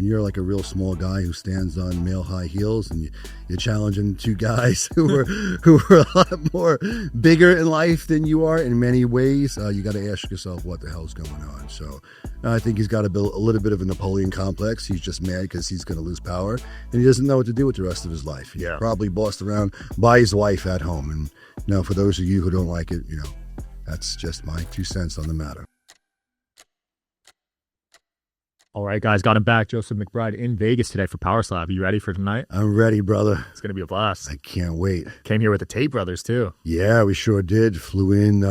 when you're like a real small guy who stands on male high heels and you're challenging two guys who are a lot more bigger in life than you are in many ways, you got to ask yourself what the hell's going on. So I think he's got a little bit of a Napoleon complex. He's just mad because he's going to lose power and he doesn't know what to do with the rest of his life. He's probably bossed around by his wife at home. And for those of you who don't like it, that's just my 2 cents on the matter. All right, guys, got him back. Joseph McBride in Vegas today for Power Slap. You ready for tonight? I'm ready, brother. It's going to be a blast. I can't wait. Came here with the Tate brothers, too. Yeah, we sure did. Flew in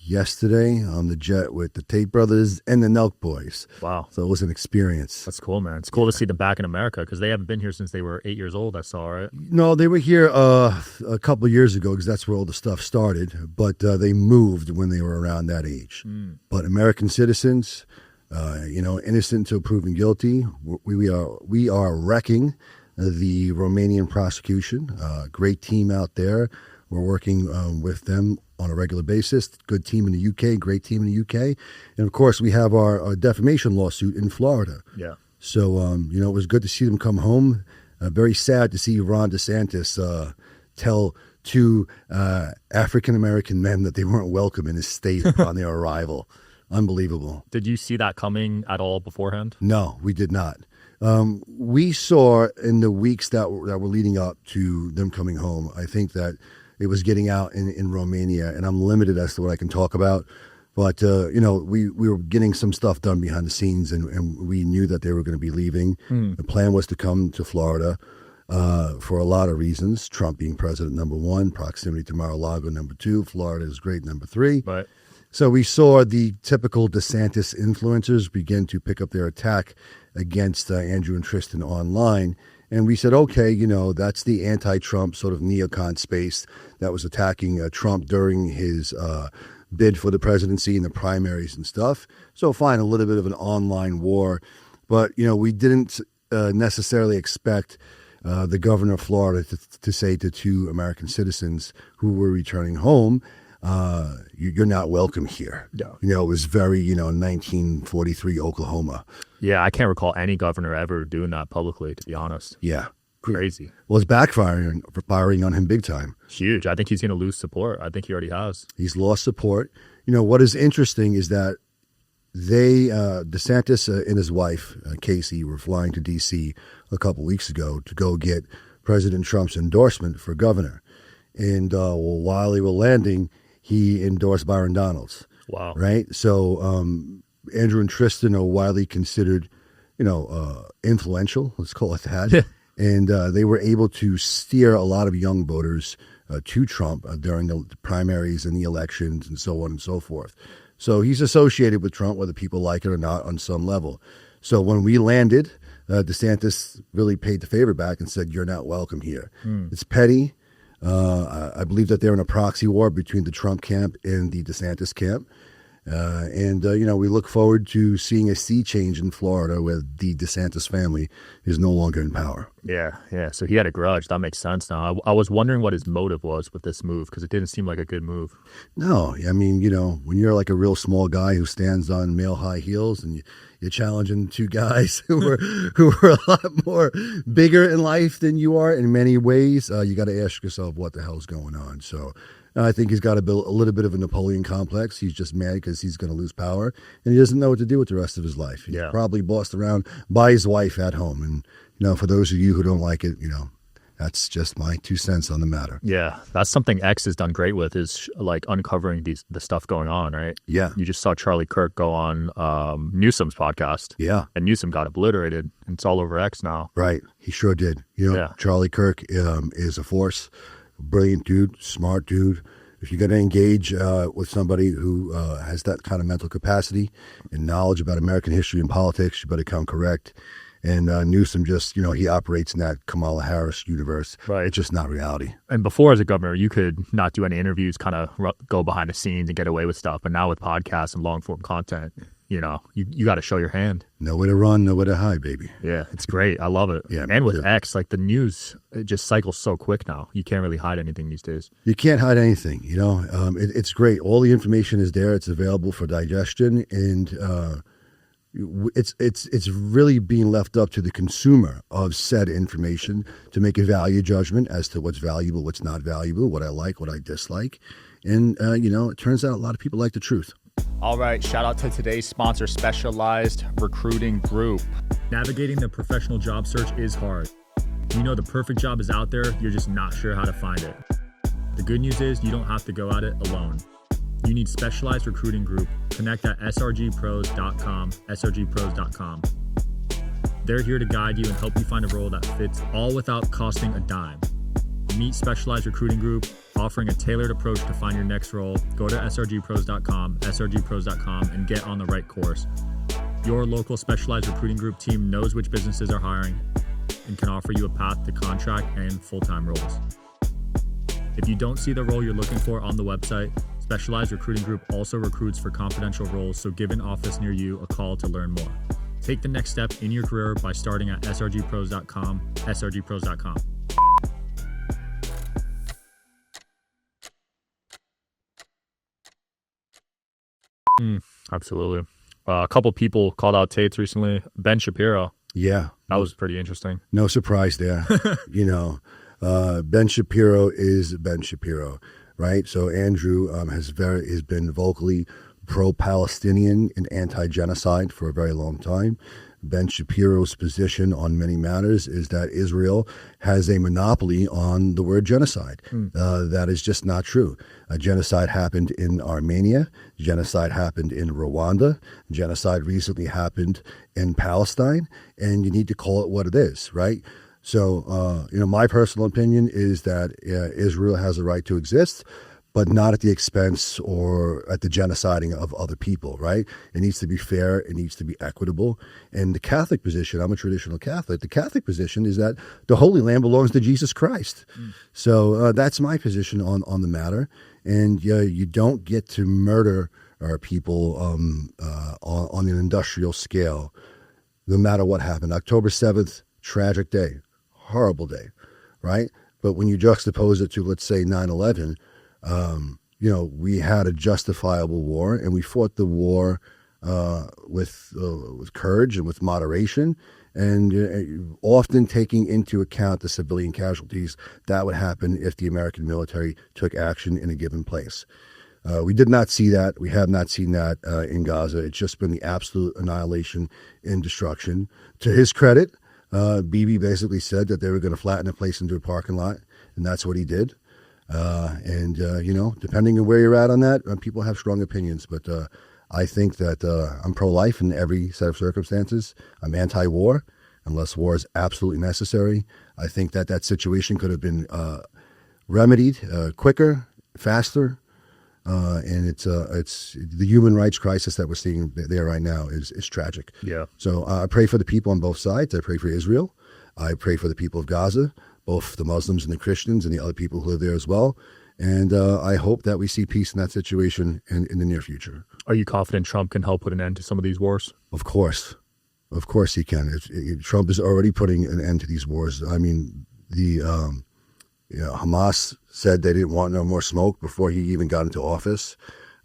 yesterday on the jet with the Tate brothers and the Nelk boys. Wow. So it was an experience. That's cool, man. It's cool to see them back in America because they haven't been here since they were 8 years old, I saw, right? No, they were here a couple of years ago because that's where all the stuff started. But they moved when they were around that age. But American citizens... innocent until proven guilty. We are wrecking the Romanian prosecution. Great team out there. We're working with them on a regular basis. Good team in the UK, great team in the UK. And of course, we have our defamation lawsuit in Florida. Yeah. So, it was good to see them come home. Very sad to see Ron DeSantis tell two African-American men that they weren't welcome in his state upon their arrival. Unbelievable. Did you see that coming at all beforehand? No, we did not. We saw in the weeks that were leading up to them coming home, I think that it was getting out in Romania, and I'm limited as to what I can talk about. But, we were getting some stuff done behind the scenes, and we knew that they were going to be leaving. The plan was to come to Florida for a lot of reasons. Trump being president, number one, proximity to Mar-a-Lago, number two, Florida is great, number three. Right. So we saw the typical DeSantis influencers begin to pick up their attack against Andrew and Tristan online. And we said, okay, that's the anti-Trump sort of neocon space that was attacking Trump during his bid for the presidency and the primaries and stuff. So fine, a little bit of an online war. But, we didn't necessarily expect the governor of Florida to say to two American citizens who were returning home, you're not welcome here. Yeah. It was very, 1943 Oklahoma. Yeah, I can't recall any governor ever doing that publicly, to be honest. Yeah. Crazy. Well, it's backfiring on him big time. Huge. I think he's going to lose support. I think he already has. He's lost support. What is interesting is that DeSantis and his wife, Casey, were flying to D.C. a couple weeks ago to go get President Trump's endorsement for governor. And while they were landing, he endorsed Byron Donalds. Wow. Right? So Andrew and Tristan are widely considered, influential, let's call it that. And they were able to steer a lot of young voters to Trump during the primaries and the elections and so on and so forth. So he's associated with Trump, whether people like it or not, on some level. So when we landed, DeSantis really paid the favor back and said, you're not welcome here. It's petty. I believe that they're in a proxy war between the Trump camp and the DeSantis camp. We look forward to seeing a sea change in Florida where the DeSantis family is no longer in power. Yeah. So he had a grudge. That makes sense now. I was wondering what his motive was with this move because it didn't seem like a good move. No, I mean, when you're like a real small guy who stands on male high heels and you're challenging two guys who are a lot more bigger in life than you are in many ways, you got to ask yourself what the hell's going on. So I think he's got a little bit of a Napoleon complex. He's just mad because he's going to lose power, and he doesn't know what to do with the rest of his life. He's probably bossed around by his wife at home. And, for those of you who don't like it, that's just my 2 cents on the matter. Yeah, that's something X has done great with is like uncovering the stuff going on, right? Yeah. You just saw Charlie Kirk go on Newsom's podcast. Yeah. And Newsom got obliterated. And it's all over X now. Right. He sure did. Charlie Kirk is a force. Brilliant dude, smart dude. If you're going to engage with somebody who has that kind of mental capacity and knowledge about American history and politics, you better come correct. And Newsom just, he operates in that Kamala Harris universe. Right. It's just not reality. And before as a governor, you could not do any interviews, kind of go behind the scenes and get away with stuff. But now with podcasts and long form content, you got to show your hand. Nowhere to run, nowhere to hide, baby. Yeah, it's great. I love it. Yeah, and with X, like the news, it just cycles so quick now. You can't really hide anything these days. You can't hide anything, It's great. All the information is there. It's available for digestion. And It's really being left up to the consumer of said information to make a value judgment as to what's valuable, what's not valuable, what I like, what I dislike. And, it turns out a lot of people like the truth. All right, shout out to today's sponsor, Specialized Recruiting Group. Navigating the professional job search is hard. You know the perfect job is out there, you're just not sure how to find it. The good news is you don't have to go at it alone. You need Specialized Recruiting Group. Connect at srgpros.com, srgpros.com. They're here to guide you and help you find a role that fits, all without costing a dime. Meet Specialized Recruiting Group, offering a tailored approach to find your next role. Go to srgpros.com, srgpros.com, and get on the right course. Your local Specialized Recruiting Group team knows which businesses are hiring and can offer you a path to contract and full-time roles. If you don't see the role you're looking for on the website, Specialized Recruiting Group also recruits for confidential roles, so give an office near you a call to learn more. Take the next step in your career by starting at srgpros.com, srgpros.com. Absolutely. A couple people called out Tate's recently. Ben Shapiro. Yeah. That was pretty interesting. No surprise there. Ben Shapiro is Ben Shapiro, right? So Andrew has been vocally pro-Palestinian and anti-genocide for a very long time. Ben Shapiro's position on many matters is that Israel has a monopoly on the word genocide. That is just not true. Genocide happened in Armenia. Genocide happened in Rwanda. Genocide recently happened in Palestine. And you need to call it what it is, right? So, my personal opinion is that Israel has a right to exist, but not at the expense or at the genociding of other people, right? It needs to be fair. It needs to be equitable. And the Catholic position, I'm a traditional Catholic, the Catholic position is that the Holy Land belongs to Jesus Christ. So that's my position on the matter. And you don't get to murder our people on an industrial scale, no matter what happened. October 7th, tragic day, horrible day, right? But when you juxtapose it to, let's say, 9/11, we had a justifiable war, and we fought the war with courage and with moderation, and often taking into account the civilian casualties that would happen if the American military took action in a given place. We did not see that. We have not seen that in Gaza. It's just been the absolute annihilation and destruction. To his credit, Bibi basically said that they were going to flatten the place into a parking lot, and that's what he did. Depending on where you're at on that, people have strong opinions, but I think that I'm pro-life in every set of circumstances. I'm anti-war unless war is absolutely necessary. I think that situation could have been remedied quicker, faster, and it's the human rights crisis that we're seeing there right now is tragic. Yeah. So I pray for the people on both sides. I pray for Israel. I pray for the people of Gaza, both the Muslims and the Christians and the other people who live there as well. And I hope that we see peace in that situation in the near future. Are you confident Trump can help put an end to some of these wars? Of course. Of course he can. Trump is already putting an end to these wars. I mean, Hamas said they didn't want no more smoke before he even got into office.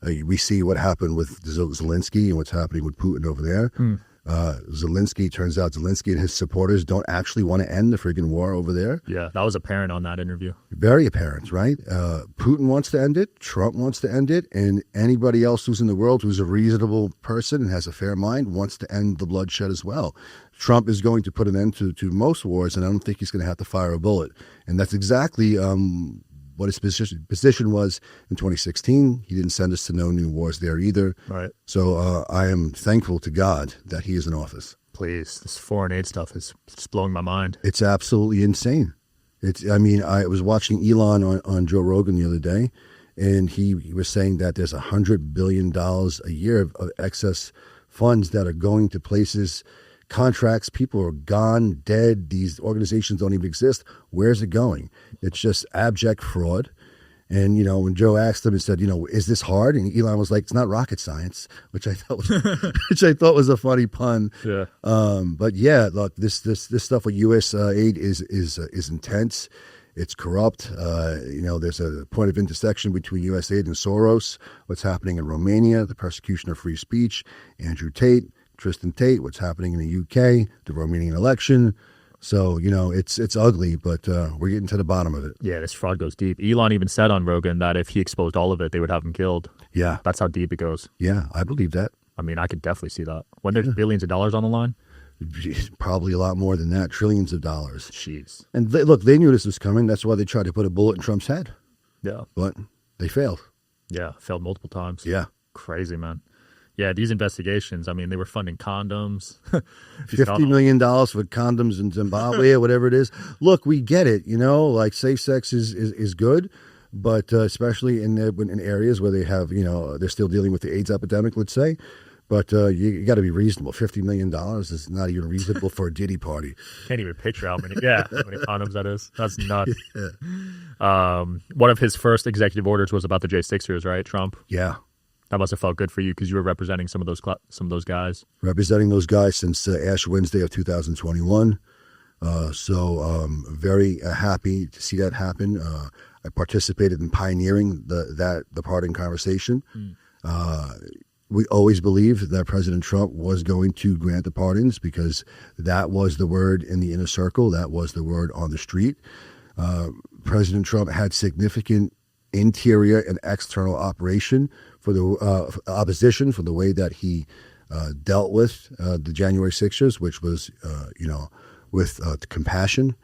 We see what happened with Zelensky and what's happening with Putin over there. Zelensky and his supporters don't actually want to end the friggin' war over there. Yeah, that was apparent on that interview. Very apparent, right? Putin wants to end it. Trump wants to end it. And anybody else who's in the world who's a reasonable person and has a fair mind wants to end the bloodshed as well. Trump is going to put an end to most wars, and I don't think he's going to have to fire a bullet. And that's exactly what his position was in 2016. He didn't send us to no new wars there either. Right. So I am thankful to God that he is in office. Please, this foreign aid stuff is just blowing my mind. It's absolutely insane. I was watching Elon on Joe Rogan the other day, and he was saying that there's $100 billion a year of excess funds that are going to places, contracts, people are gone, dead, these organizations don't even exist. Where's it going? It's just abject fraud. And, when Joe asked him and said, is this hard? And Elon was like, it's not rocket science, which I thought was a funny pun. Yeah. But yeah, look, this stuff with U.S. aid is intense. It's corrupt. There's a point of intersection between U.S. aid and Soros. What's happening in Romania, the persecution of free speech, Andrew Tate, Tristan Tate, what's happening in the UK, the Romanian election. So, it's ugly, but we're getting to the bottom of it. Yeah, this fraud goes deep. Elon even said on Rogan that if he exposed all of it, they would have him killed. Yeah. That's how deep it goes. Yeah, I believe that. I mean, I could definitely see that. When there's billions of dollars on the line? Probably a lot more than that, trillions of dollars. Jeez. And they knew this was coming. That's why they tried to put a bullet in Trump's head. Yeah. But they failed. Yeah, failed multiple times. Yeah. Crazy, man. Yeah, these investigations, I mean, they were funding condoms. $50 million for condoms in Zimbabwe or whatever it is. Look, we get it, like safe sex is good, but especially in areas where they have, they're still dealing with the AIDS epidemic, let's say. But you got to be reasonable. $50 million is not even reasonable for a Diddy party. Can't even picture how many condoms that is. That's nuts. Yeah. One of his first executive orders was about the J6ers, right, Trump? Yeah. That must have felt good for you because you were representing some of those guys. Representing those guys since Ash Wednesday of 2021. So very happy to see that happen. I participated in pioneering the pardon conversation. We always believed that President Trump was going to grant the pardons because that was the word in the inner circle. That was the word on the street. President Trump had significant interior and external operation for the opposition for the way that he dealt with the January 6ers, which was, with compassion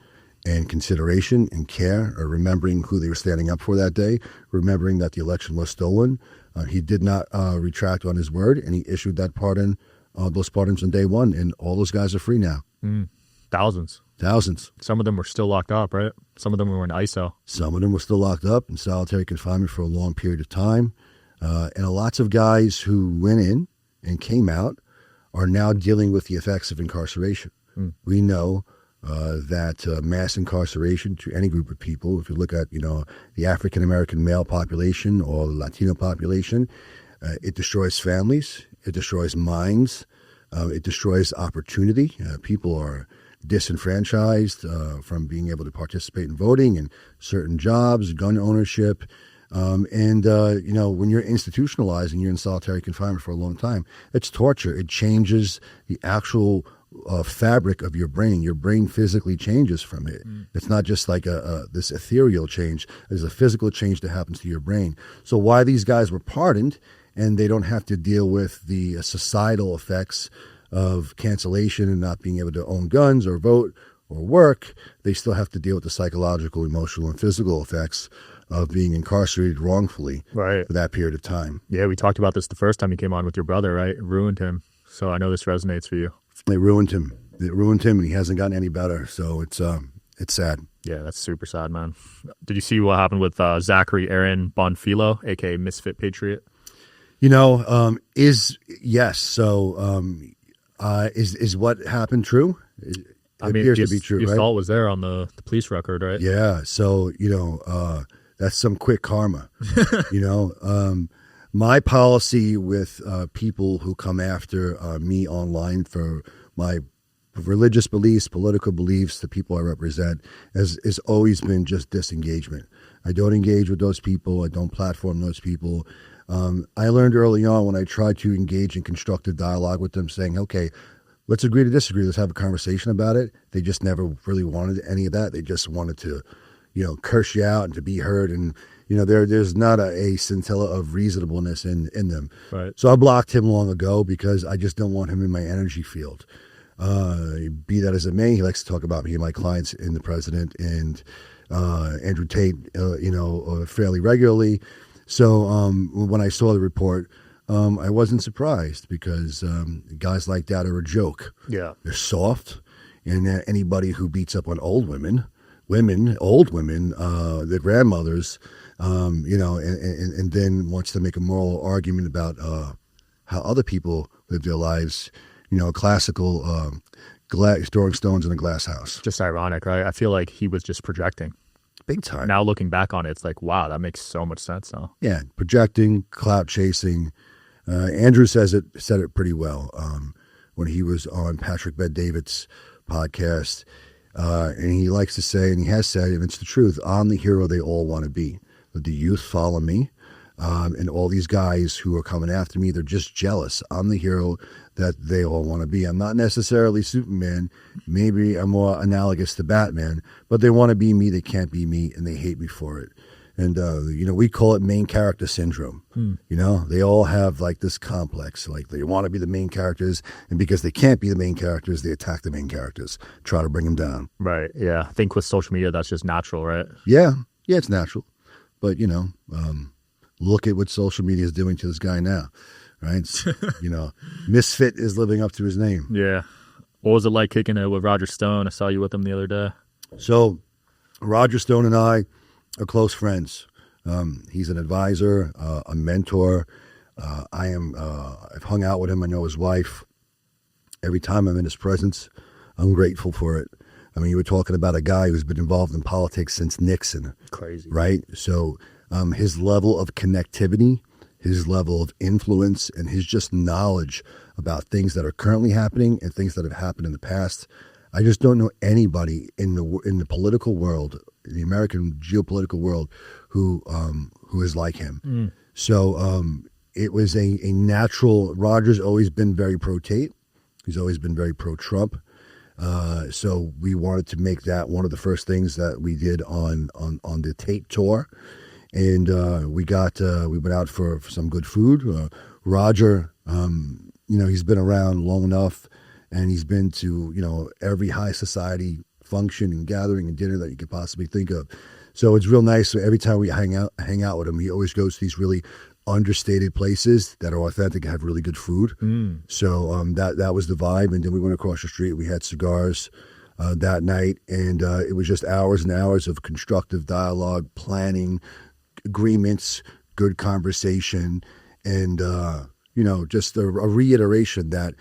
and consideration and care, or remembering who they were standing up for that day, remembering that the election was stolen. He did not retract on his word, and he issued that pardon, those pardons on day one, and all those guys are free now. Thousands. Some of them were still locked up, right? Some of them were in ISO. Some of them were still locked up in solitary confinement for a long period of time. And lots of guys who went in and came out are now dealing with the effects of incarceration. We know that mass incarceration to any group of people, if you look at, the African-American male population or the Latino population, it destroys families, it destroys minds, it destroys opportunity. People are disenfranchised from being able to participate in voting and certain jobs, gun ownership. When you're institutionalized and you're in solitary confinement for a long time, it's torture. It changes the actual fabric of your brain. Your brain physically changes from it. It's not just like this ethereal change. There's a physical change that happens to your brain. So why these guys were pardoned and they don't have to deal with the societal effects of cancellation and not being able to own guns or vote or work, they still have to deal with the psychological, emotional, and physical effects of being incarcerated wrongfully for that period of time. Yeah, we talked about this the first time you came on with your brother, right? It ruined him. So I know this resonates for you. It ruined him, and he hasn't gotten any better. So it's sad. Yeah, that's super sad, man. Did you see what happened with Zachary Aaron Bonfilo, a.k.a. Misfit Patriot? Yes. So is what happened true? It appears to be true, the right? assault was there on the police record, right? Yeah. So, that's some quick karma. My policy with people who come after me online for my religious beliefs, political beliefs, the people I represent, has always been just disengagement. I don't engage with those people. I don't platform those people. I learned early on when I tried to engage in constructive dialogue with them saying, okay, let's agree to disagree. Let's have a conversation about it. They just never really wanted any of that. They just wanted to, curse you out and to be heard. And, there's not a scintilla of reasonableness in them. Right. So I blocked him long ago because I just don't want him in my energy field. Be that as it may, he likes to talk about me and my clients and the president and Andrew Tate, fairly regularly. So when I saw the report, I wasn't surprised because guys like that are a joke. Yeah. They're soft, and anybody who beats up on old women, their grandmothers, and then wants to make a moral argument about how other people live their lives, classical throwing stones in a glass house. Just ironic, right? I feel like he was just projecting. Big time. Now looking back on it, it's like, wow, that makes so much sense now. Yeah, projecting, clout chasing. Andrew said it pretty well when he was on Patrick Bet-David's podcast. And he likes to say, and he has said, and it's the truth, I'm the hero they all want to be. The youth follow me. And all these guys who are coming after me, they're just jealous. I'm the hero that they all want to be. I'm not necessarily Superman. Maybe I'm more analogous to Batman, but they want to be me. They can't be me, and they hate me for it. And, we call it main character syndrome. They all have like this complex, like they want to be the main characters. And because they can't be the main characters, they attack the main characters, try to bring them down. Right. Yeah. I think with social media, that's just natural, right? Yeah. Yeah, it's natural. But, look at what social media is doing to this guy now, right? Misfit is living up to his name. Yeah. What was it like kicking it with Roger Stone? I saw you with him the other day. So Roger Stone and I are close friends. He's an advisor, a mentor. I've hung out with him. I know his wife. Every time I'm in his presence, I'm grateful for it. I mean, you were talking about a guy who's been involved in politics since Nixon. Crazy. Right? So his level of connectivity, his level of influence, and his just knowledge about things that are currently happening and things that have happened in the past. I just don't know anybody in the political world, in the American geopolitical world, who is like him. So it was a natural. Roger's always been very pro-Tate. He's always been very pro-Trump. So we wanted to make that one of the first things that we did on the Tate tour. And we went out for some good food. Roger, he's been around long enough, and he's been to, every high society function and gathering and dinner that you could possibly think of. So it's real nice. So every time we hang out with him, he always goes to these really understated places that are authentic and have really good food. So that was the vibe. And then we went across the street. We had cigars that night, and it was just hours and hours of constructive dialogue, planning, agreements, good conversation, and just a reiteration that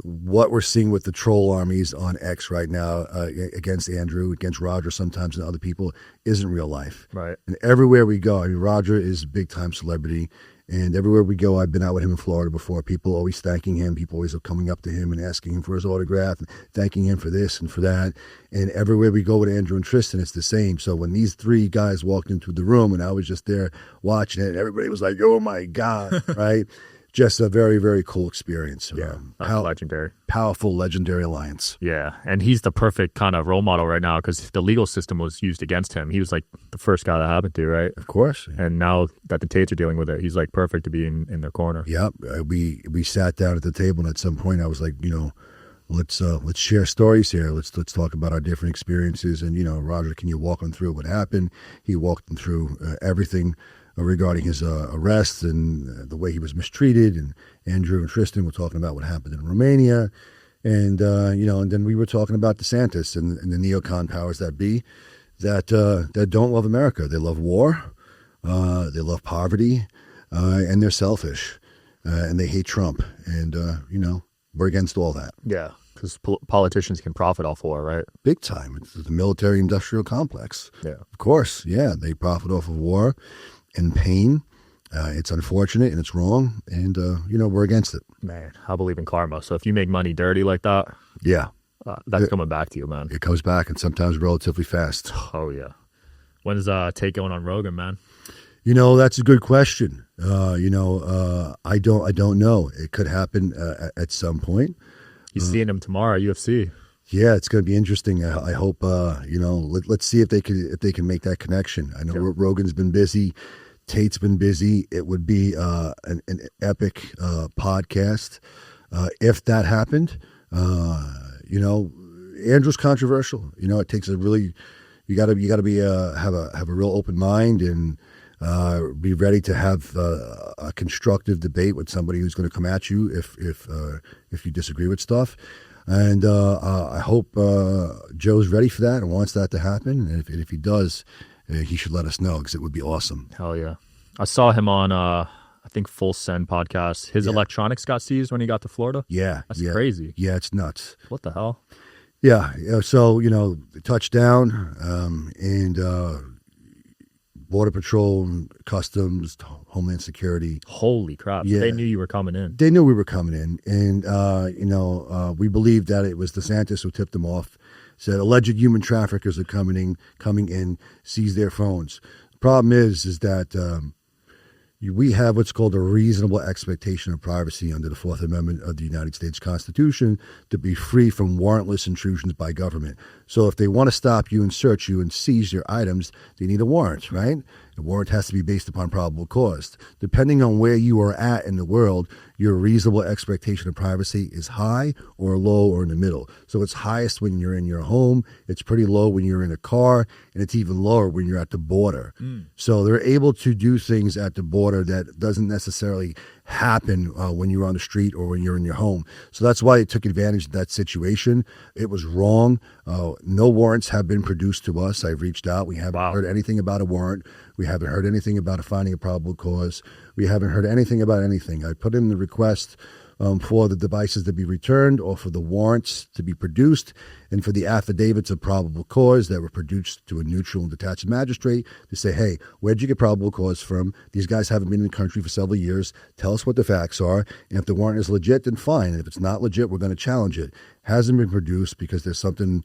what we're seeing with the troll armies on X right now against Andrew, against Roger, sometimes and other people, isn't real life. Right. And everywhere we go, I mean, Roger is a big time celebrity, and everywhere we go, I've been out with him in Florida before. People always thanking him. People always are coming up to him and asking him for his autograph, and thanking him for this and for that. And everywhere we go with Andrew and Tristan, it's the same. So when these three guys walked into the room, and I was just there watching it, and everybody was like, "Oh my God!" Right? Just a very, very cool experience. Yeah, legendary. Powerful, legendary alliance. Yeah, and he's the perfect kind of role model right now because the legal system was used against him. He was like the first guy that happened to, right? Of course. And now that the Tates are dealing with it, he's like perfect to be in their corner. Yep. We sat down at the table, and at some point I was like, let's share stories here. Let's talk about our different experiences. And, Roger, can you walk them through what happened? He walked them through everything regarding his arrest and the way he was mistreated. And Andrew and Tristan were talking about what happened in Romania. And, and then we were talking about DeSantis and the neocon powers that be that don't love America. They love war. They love poverty. And they're selfish. And they hate Trump. And, we're against all that. Yeah, because politicians can profit off war, right? Big time. It's the military-industrial complex. Yeah. Of course, yeah. They profit off of war and pain. It's unfortunate and it's wrong, and we're against it. Man, I believe in karma. So if you make money dirty like that, yeah, that's coming back to you, man. It comes back, and sometimes relatively fast. Oh yeah. When is Tate going on Rogan, man? That's a good question. I don't know. It could happen at some point. You're seeing him tomorrow at UFC. Yeah, it's going to be interesting. I hope, let's see if they can make that connection. I know Rogan's been busy. Tate's been busy. It would be an epic podcast if that happened. Andrew's controversial. It takes a really, you got to be have a real open mind and be ready to have a constructive debate with somebody who's going to come at you if you disagree with stuff. And I hope Joe's ready for that and wants that to happen. And if he does, he should let us know because it would be awesome. Hell yeah. I saw him on, I think, Full Send podcast. His electronics got seized when he got to Florida. Yeah. That's crazy. Yeah, it's nuts. What the hell? Yeah. So, touchdown and Border Patrol, Customs, Homeland Security. Holy crap. Yeah. They knew you were coming in. They knew we were coming in. And, we believed that it was DeSantis who tipped them off. Said alleged human traffickers are coming in, seize their phones. The problem is that, we have what's called a reasonable expectation of privacy under the Fourth Amendment of the United States Constitution to be free from warrantless intrusions by government. So if they want to stop you and search you and seize your items, they need a warrant, right? The warrant has to be based upon probable cause. Depending on where you are at in the world, your reasonable expectation of privacy is high or low or in the middle. So it's highest when you're in your home, it's pretty low when you're in a car, and it's even lower when you're at the border. So they're able to do things at the border that doesn't necessarily happen when you're on the street or when you're in your home. So that's why it took advantage of that situation. It was wrong. No warrants have been produced to us. I've reached out. We haven't heard anything about a warrant. We haven't heard anything about a finding a probable cause. We haven't heard anything about anything. I put in the request for the devices to be returned or for the warrants to be produced and for the affidavits of probable cause that were produced to a neutral and detached magistrate to say, hey, where'd you get probable cause from? These guys haven't been in the country for several years. Tell us what the facts are. And if the warrant is legit, then fine. And if it's not legit, we're going to challenge it. Hasn't been produced because there's something,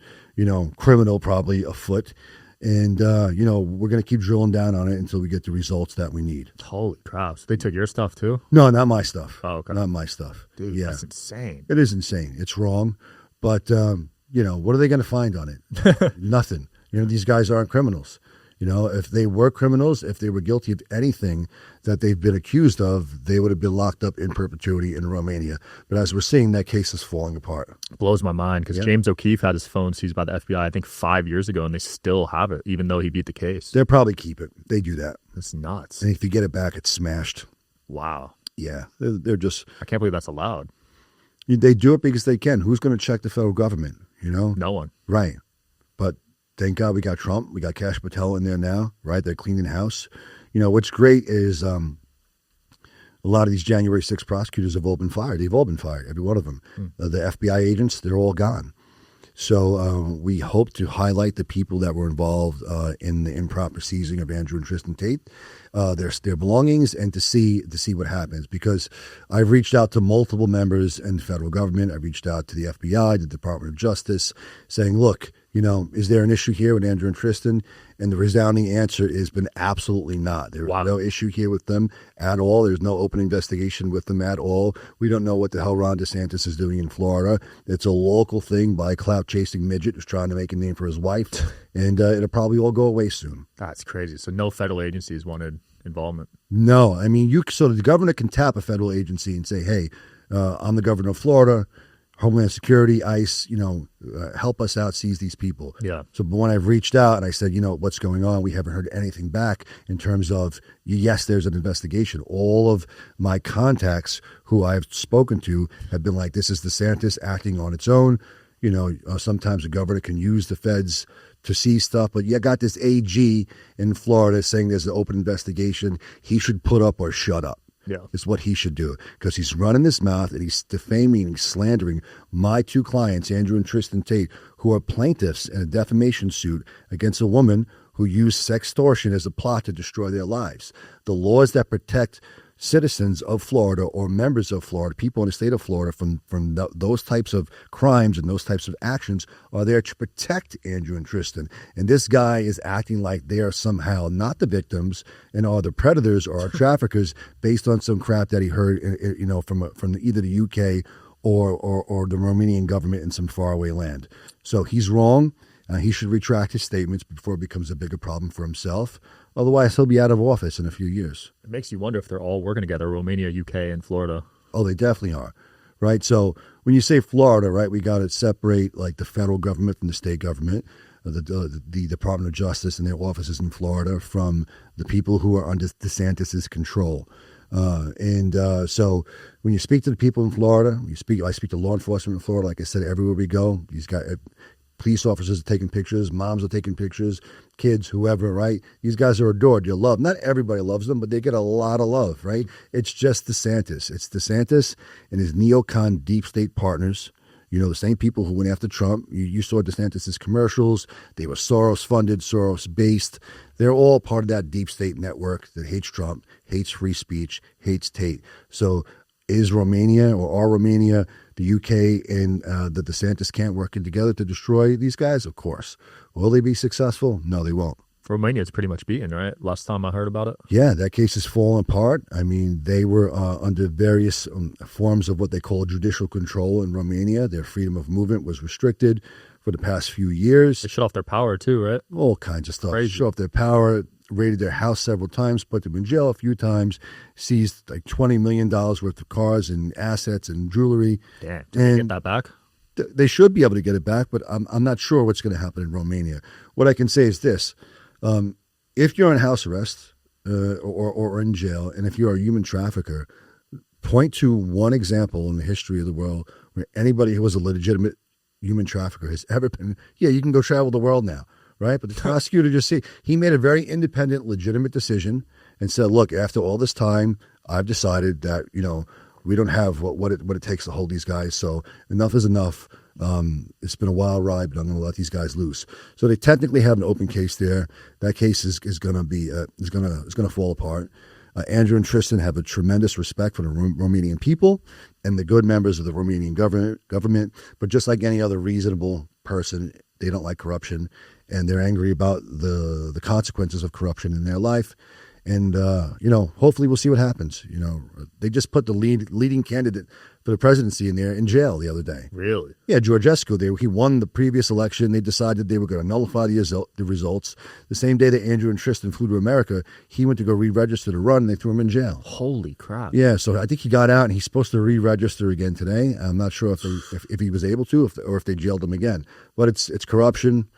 criminal probably afoot. And, we're going to keep drilling down on it until we get the results that we need. Holy crap. So they took your stuff too? No, not my stuff. Oh, okay. Not my stuff. Dude, yeah. That's insane. It is insane. It's wrong. But, what are they going to find on it? Nothing. These guys aren't criminals. If they were criminals, if they were guilty of anything that they've been accused of, they would have been locked up in perpetuity in Romania. But as we're seeing, that case is falling apart. Blows my mind because James O'Keefe had his phone seized by the FBI, I think 5 years ago, and they still have it, even though he beat the case. They'll probably keep it. They do that. That's nuts. And if you get it back, it's smashed. Wow. Yeah. They're just... I can't believe that's allowed. They do it because they can. Who's going to check the federal government, No one. Right. But thank God we got Trump. We got Kash Patel in there now, right? They're cleaning house. What's great is a lot of these January 6th prosecutors have all been fired. They've all been fired, every one of them. The FBI agents, they're all gone. So we hope to highlight the people that were involved in the improper seizing of Andrew and Tristan Tate, their belongings, and to see what happens. Because I've reached out to multiple members in the federal government. I've reached out to the FBI, the Department of Justice, saying, look, is there an issue here with Andrew and Tristan? And the resounding answer has been absolutely not. There's no issue here with them at all. There's no open investigation with them at all. We don't know what the hell Ron DeSantis is doing in Florida. It's a local thing by a clout-chasing midget who's trying to make a name for his wife. And it'll probably all go away soon. That's crazy. So no federal agencies wanted involvement? No. I mean, so the governor can tap a federal agency and say, hey, I'm the governor of Florida. Homeland Security, ICE, help us out, seize these people. Yeah. So when I've reached out and I said, what's going on? We haven't heard anything back in terms of, yes, there's an investigation. All of my contacts who I've spoken to have been like, this is DeSantis acting on its own. Sometimes the governor can use the feds to see stuff, but you got this AG in Florida saying there's an open investigation. He should put up or shut up. Yeah. Is what he should do, because he's running his mouth and he's defaming and slandering my two clients, Andrew and Tristan Tate, who are plaintiffs in a defamation suit against a woman who used sextortion as a plot to destroy their lives. The laws that protect citizens of Florida or members of Florida, people in the state of Florida from those types of crimes and those types of actions are there to protect Andrew and Tristan. And this guy is acting like they are somehow not the victims and are the predators or are traffickers based on some crap that he heard, from either the UK or the Romanian government in some faraway land. So he's wrong. He should retract his statements before it becomes a bigger problem for himself. Otherwise, he'll be out of office in a few years. It makes you wonder if they're all working together, Romania, UK, and Florida. Oh, they definitely are, right? So when you say Florida, right, we got to separate like the federal government from the state government, the Department of Justice and their offices in Florida from the people who are under DeSantis's control. So when you speak to the people in Florida, I speak to law enforcement in Florida. Like I said, everywhere we go, these guys, police officers are taking pictures, moms are taking pictures, kids, whoever, right? These guys are adored. You're loved. Not everybody loves them, but they get a lot of love, right? It's just DeSantis. It's DeSantis and his neocon deep state partners. The same people who went after Trump. You saw DeSantis' commercials. They were Soros-funded, Soros-based. They're all part of that deep state network that hates Trump, hates free speech, hates Tate. So is Romania or are Romania, the UK, and the DeSantis camp working together to destroy these guys? Of course. Will they be successful? No, they won't. Romania's pretty much beaten, right? Last time I heard about it. Yeah, that case is falling apart. I mean, they were under various forms of what they call judicial control in Romania. Their freedom of movement was restricted for the past few years. They shut off their power too, right? All kinds of stuff. Crazy. Shut off their power, raided their house several times, put them in jail a few times, seized like $20 million worth of cars and assets and jewelry. Damn. Did they get that back? They should be able to get it back, but I'm not sure what's going to happen in Romania. What I can say is this. If you're on house arrest or in jail, and if you're a human trafficker, point to one example in the history of the world where anybody who was a legitimate human trafficker has ever been, you can go travel the world now, right? But the prosecutor he made a very independent, legitimate decision and said, look, after all this time, I've decided that, we don't have what it takes to hold these guys. So enough is enough. It's been a wild ride, but I'm going to let these guys loose. So they technically have an open case there. That case is going to be is going to fall apart. Andrew and Tristan have a tremendous respect for the Romanian people and the good members of the Romanian government. But just like any other reasonable person, they don't like corruption, and they're angry about the consequences of corruption in their life. And, hopefully we'll see what happens. They just put the leading candidate for the presidency in jail the other day. Really? Yeah, Georgescu. He won the previous election. They decided they were going to nullify the results. The same day that Andrew and Tristan flew to America, he went to go re-register to run, and they threw him in jail. Holy crap. Yeah, so I think he got out, and he's supposed to re-register again today. I'm not sure if he was able to or if they jailed him again. But it's corruption.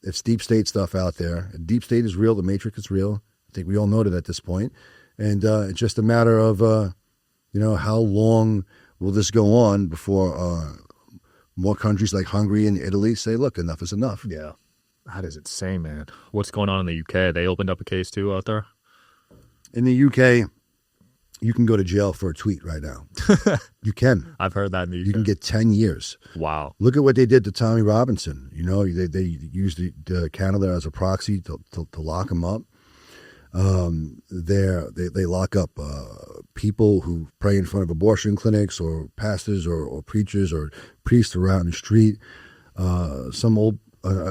It's deep state stuff out there. Deep state is real. The Matrix is real. I think we all know that at this point. And it's just a matter of, how long will this go on before more countries like Hungary and Italy say, look, enough is enough. Yeah. That is insane, man. What's going on in the UK? They opened up a case too out there? In the UK, you can go to jail for a tweet right now. You can. I've heard that in the UK. You can get 10 years. Wow. Look at what they did to Tommy Robinson. They used the Canada as a proxy to lock him up. They lock up people who pray in front of abortion clinics or pastors or preachers or priests around the street. Some old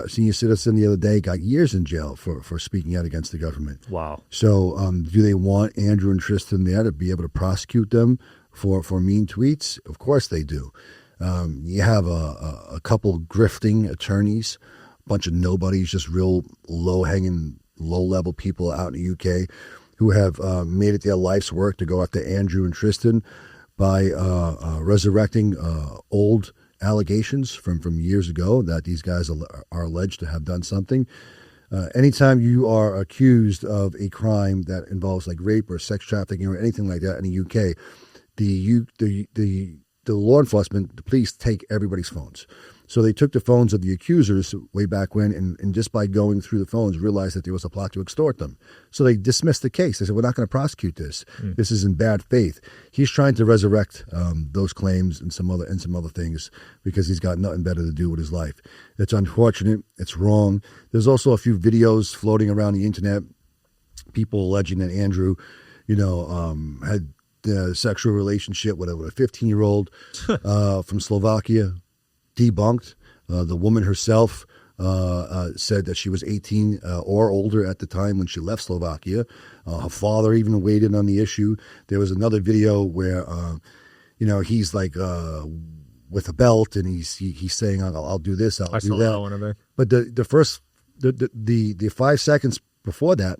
senior citizen the other day got years in jail for speaking out against the government. Wow. So do they want Andrew and Tristan there to be able to prosecute them for mean tweets? Of course they do. You have a couple grifting attorneys, a bunch of nobodies, just real low-level people out in the UK who have made it their life's work to go after Andrew and Tristan by resurrecting old allegations from years ago that these guys are alleged to have done something. Anytime you are accused of a crime that involves like rape or sex trafficking or anything like that in the UK, the law enforcement, the police take everybody's phones. So they took the phones of the accusers way back when, and just by going through the phones, realized that there was a plot to extort them. So they dismissed the case. They said, we're not going to prosecute this. This is in bad faith. He's trying to resurrect those claims and some other things because he's got nothing better to do with his life. It's unfortunate. It's wrong. There's also a few videos floating around the internet, people alleging that Andrew, had a sexual relationship with a 15-year-old from Slovakia. Debunked. The woman herself said that she was 18 or older at the time when she left Slovakia. Her father even weighed in on the issue. There was another video where, he's like with a belt and he's saying, "I'll do this, I'll do that." But the 5 seconds before that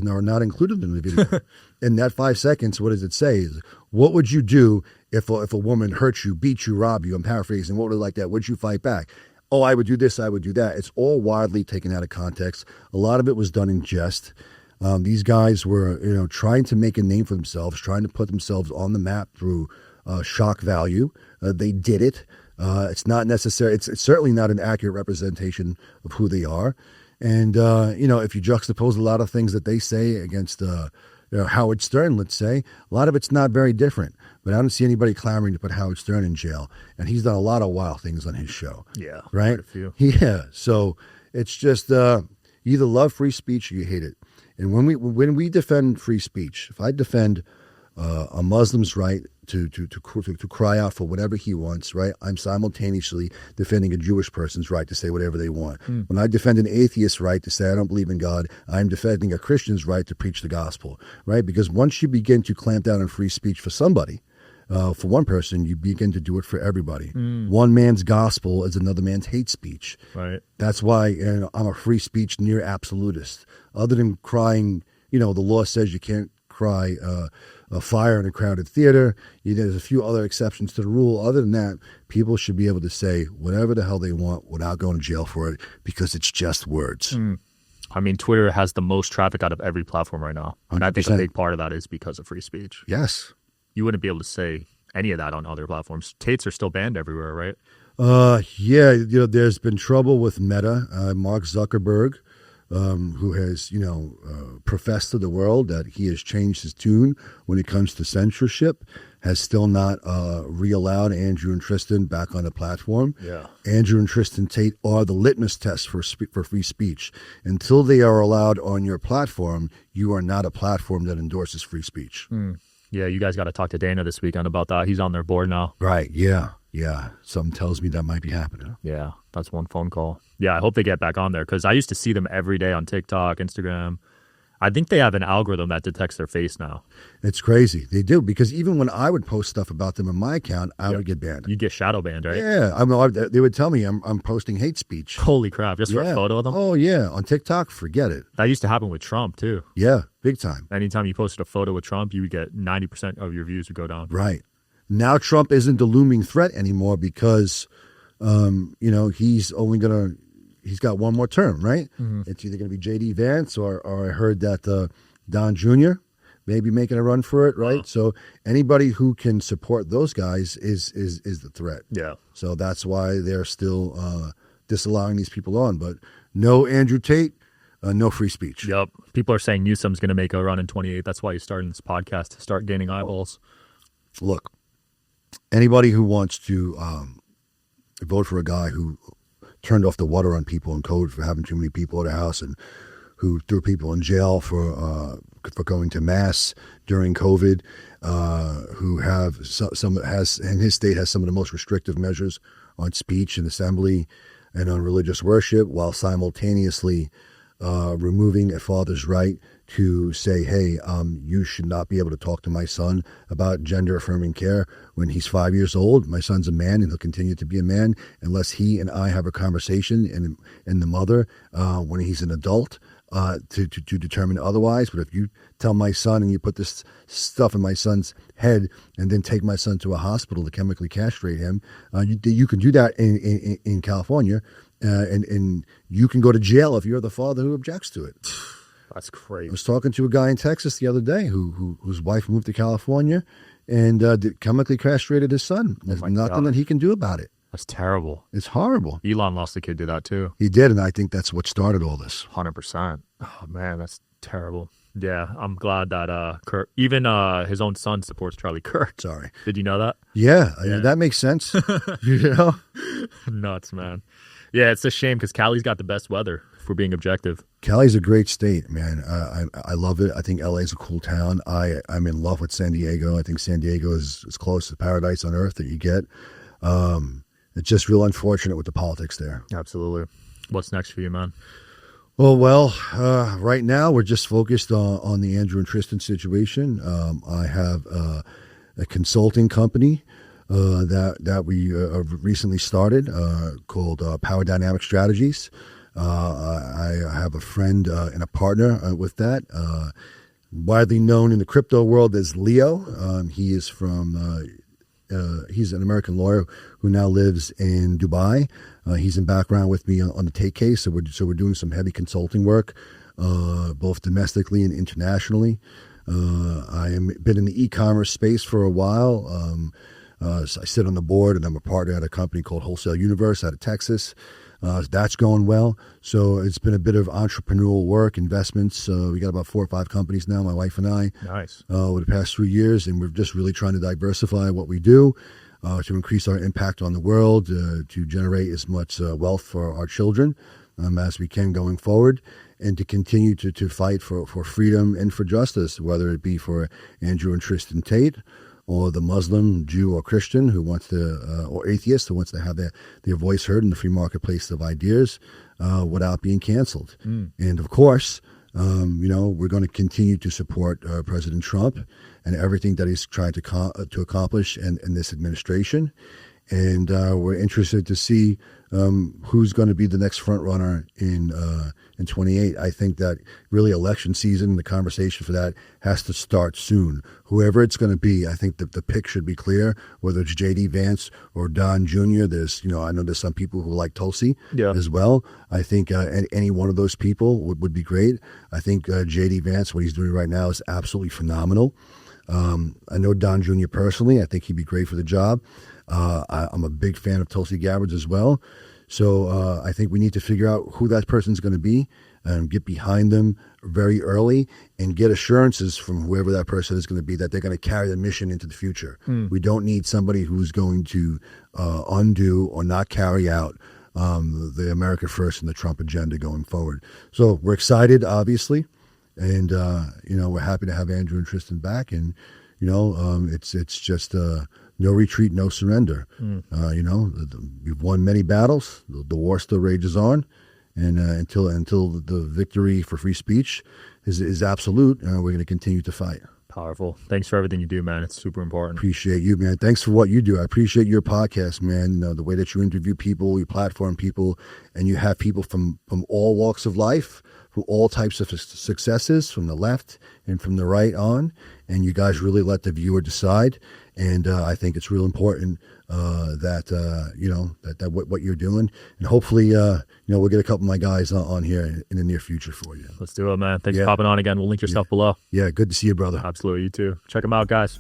are not included in the video. In that 5 seconds, what does it say? Is what would you do if a woman hurt you, beat you, rob you? I'm paraphrasing. What would it like that? Would you fight back? Oh, I would do this. I would do that. It's all wildly taken out of context. A lot of it was done in jest. These guys were, trying to make a name for themselves, trying to put themselves on the map through shock value. They did it. It's not necessary. It's certainly not an accurate representation of who they are. And, if you juxtapose a lot of things that they say against Howard Stern, let's say, a lot of it's not very different. But I don't see anybody clamoring to put Howard Stern in jail. And he's done a lot of wild things on his show. Yeah. Right? Quite a few. Yeah. So it's just you either love free speech or you hate it. And when we defend free speech, if I defend a Muslim's right to cry out for whatever he wants, right? I'm simultaneously defending a Jewish person's right to say whatever they want. When I defend an atheist's right to say I don't believe in God, I'm defending a Christian's right to preach the gospel, right? Because once you begin to clamp down on free speech for somebody, for one person, you begin to do it for everybody. One man's gospel is another man's hate speech. Right. That's why I'm a free speech near absolutist. Other than crying, the law says you can't cry a fire in a crowded theater. There's a few other exceptions to the rule. Other than that, people should be able to say whatever the hell they want without going to jail for it because it's just words. I mean, Twitter has the most traffic out of every platform right now. And I think a big part of that is because of free speech. Yes. You wouldn't be able to say any of that on other platforms. Tates are still banned everywhere, right? Yeah, there's been trouble with Meta. Mark Zuckerberg, who has, professed to the world that he has changed his tune when it comes to censorship, has still not re-allowed Andrew and Tristan back on the platform. Yeah. Andrew and Tristan Tate are the litmus test for free speech. Until they are allowed on your platform, you are not a platform that endorses free speech. Yeah, you guys got to talk to Dana this weekend about that. He's on their board now. Right, yeah. Something tells me that might be happening. Yeah, that's one phone call. Yeah, I hope they get back on there because I used to see them every day on TikTok, Instagram. I think they have an algorithm that detects their face now. It's crazy. They do, because even when I would post stuff about them in my account, I would get banned. You get shadow banned, right? Yeah. They would tell me I'm posting hate speech. Holy crap, just for a photo of them? Oh, yeah. On TikTok, forget it. That used to happen with Trump, too. Yeah, big time. Anytime you posted a photo with Trump, you would get 90% of your views would go down. Right. Now Trump isn't the looming threat anymore because, he's only going to, he's got one more term, right? It's either going to be J.D. Vance or I heard that Don Jr. may be making a run for it, right? So anybody who can support those guys is the threat. Yeah. So that's why they're still disallowing these people on. But no Andrew Tate, no free speech. Yep. People are saying Newsom's going to make a run in 28. That's why he's starting this podcast, to start gaining eyeballs. Look, anybody who wants to vote for a guy who turned off the water on people in COVID for having too many people at a house and who threw people in jail for going to mass during COVID, who have has in his state has some of the most restrictive measures on speech and assembly and on religious worship, while simultaneously removing a father's right to say, hey, you should not be able to talk to my son about gender-affirming care when he's 5 years old. My son's a man, and he'll continue to be a man unless he and I have a conversation, and the mother, when he's an adult, to determine otherwise. But if you tell my son and you put this stuff in my son's head and then take my son to a hospital to chemically castrate him, you can do that in California, and you can go to jail if you're the father who objects to it. That's crazy. I was talking to a guy in Texas the other day whose wife moved to California and chemically castrated his son. There's nothing that he can do about it. That's terrible. It's horrible. Elon lost a kid to that too. He did, and I think that's what started all this. 100%. Oh, man, that's terrible. Yeah, I'm glad that Kirk, even his own son supports Charlie Kirk. Sorry. Did you know that? Yeah. That makes sense. Nuts, man. Yeah, it's a shame because Cali's got the best weather, if we're being objective. Cali's a great state, man. I love it. I think LA's a cool town. I'm in love with San Diego. I think San Diego is as close to paradise on earth that you get. It's just real unfortunate with the politics there. Absolutely. What's next for you, man? Well, right now we're just focused on the Andrew and Tristan situation. I have a consulting company that we recently started called Power Dynamic Strategies. I have a friend and a partner with that, widely known in the crypto world as Leo. He is from he's an American lawyer who now lives in Dubai. He's in background with me on the Tate case, so we're doing some heavy consulting work, both domestically and internationally. I am been in the e-commerce space for a while. So I sit on the board, and I'm a partner at a company called Wholesale Universe out of Texas. That's going well. So it's been a bit of entrepreneurial work, investments. We got about 4 or 5 companies now, my wife and I. Nice. Over the past 3 years, and we're just really trying to diversify what we do to increase our impact on the world, to generate as much wealth for our children as we can going forward, and to continue to fight for freedom and for justice, whether it be for Andrew and Tristan Tate, or the Muslim, Jew, or Christian who wants to, or atheist who wants to have their voice heard in the free marketplace of ideas without being canceled. And of course, we're going to continue to support President Trump and everything that he's trying to accomplish in this administration. And we're interested to see who's going to be the next front runner in 28. I think that really election season, the conversation for that has to start soon. Whoever it's going to be, I think that the pick should be clear, whether it's J.D. Vance or Don Jr. There's, I know there's some people who like Tulsi as well. I think any one of those people would be great. I think J.D. Vance, what he's doing right now is absolutely phenomenal. I know Don Jr. personally. I think he'd be great for the job. I'm a big fan of Tulsi Gabbard as well. So I think we need to figure out who that person's going to be and get behind them very early and get assurances from whoever that person is going to be that they're going to carry the mission into the future. We don't need somebody who's going to undo or not carry out the America First and the Trump agenda going forward. So we're excited, obviously. And, we're happy to have Andrew and Tristan back. And, it's just no retreat, no surrender. We've won many battles. The war still rages on. And until the victory for free speech is absolute, we're going to continue to fight. Powerful. Thanks for everything you do, man. It's super important. Appreciate you, man. Thanks for what you do. I appreciate your podcast, man. The way that you interview people, you platform people, and you have people from all walks of life, from all types of successes, from the left and from the right on. And you guys really let the viewer decide. And I think it's real important that what you're doing. And hopefully, we'll get a couple of my guys on here in the near future for you. Let's do it, man. Thanks for popping on again. We'll link your stuff below. Yeah, good to see you, brother. Absolutely. You too. Check them out, guys.